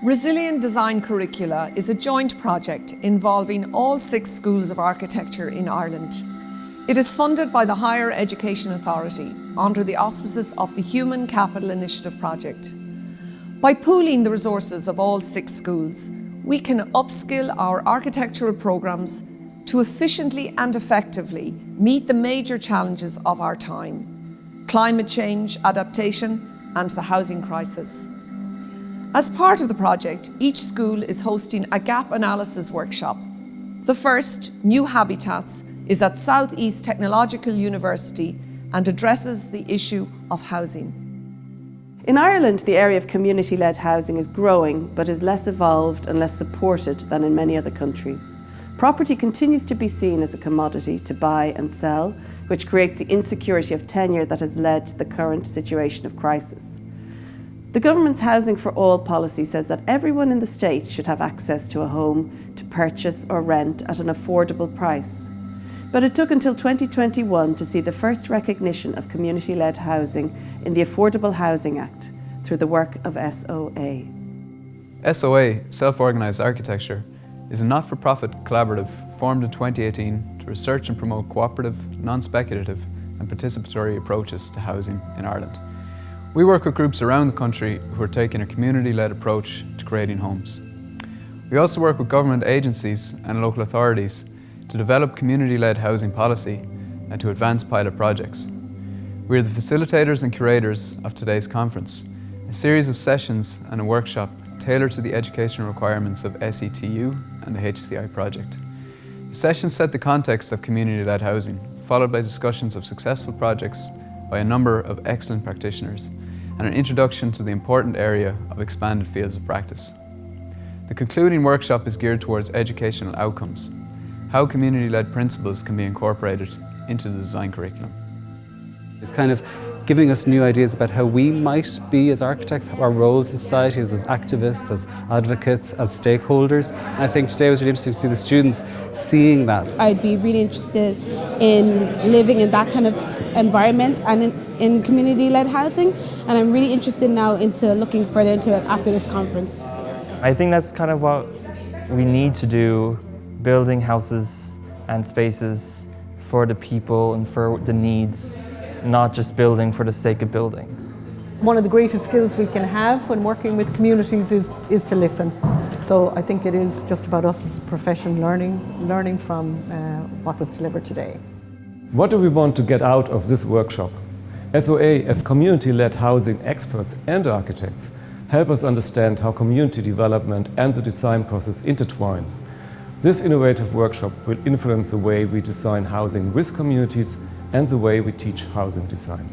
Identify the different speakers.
Speaker 1: Resilient Design Curricula is a joint project involving all 6 schools of architecture in Ireland. It is funded by the Higher Education Authority under the auspices of the Human Capital Initiative project. By pooling the resources of all 6 schools, we can upskill our architectural programmes to efficiently and effectively meet the major challenges of our time: climate change, adaptation, and the housing crisis. As part of the project, each school is hosting a gap analysis workshop. The first, New Habitats, is at South East Technological University and addresses the issue of housing.
Speaker 2: In Ireland, the area of community-led housing is growing, but is less evolved and less supported than in many other countries. Property continues to be seen as a commodity to buy and sell, which creates the insecurity of tenure that has led to the current situation of crisis. The government's Housing for All policy says that everyone in the state should have access to a home to purchase or rent at an affordable price. But it took until 2021 to see the first recognition of community-led housing in the Affordable Housing Act through the work of SOA.
Speaker 3: SOA, Self-Organised Architecture, is a not-for-profit collaborative formed in 2018 to research and promote cooperative, non-speculative and participatory approaches to housing in Ireland. We work with groups around the country who are taking a community-led approach to creating homes. We also work with government agencies and local authorities to develop community-led housing policy and to advance pilot projects. We are the facilitators and curators of today's conference, a series of sessions and a workshop tailored to the educational requirements of SETU and the HCI project. The sessions set the context of community-led housing, followed by discussions of successful projects by a number of excellent practitioners, and an introduction to the important area of expanded fields of practice. The concluding workshop is geared towards educational outcomes, how community-led principles can be incorporated into the design curriculum.
Speaker 4: It's kind of giving us new ideas about how we might be as architects, our roles in society as activists, as advocates, as stakeholders. And I think today was really interesting to see the students seeing that.
Speaker 5: I'd be really interested in living in that kind of environment and in community-led housing, and I'm really interested now into looking further into it after this conference.
Speaker 6: I think that's kind of what we need to do, building houses and spaces for the people and for the needs, not just building for the sake of building.
Speaker 7: One of the greatest skills we can have when working with communities is to listen. So I think it is just about us as a profession learning from what was delivered today.
Speaker 8: What do we want to get out of this workshop? SOA, as community-led housing experts and architects, help us understand how community development and the design process intertwine. This innovative workshop will influence the way we design housing with communities and the way we teach housing design.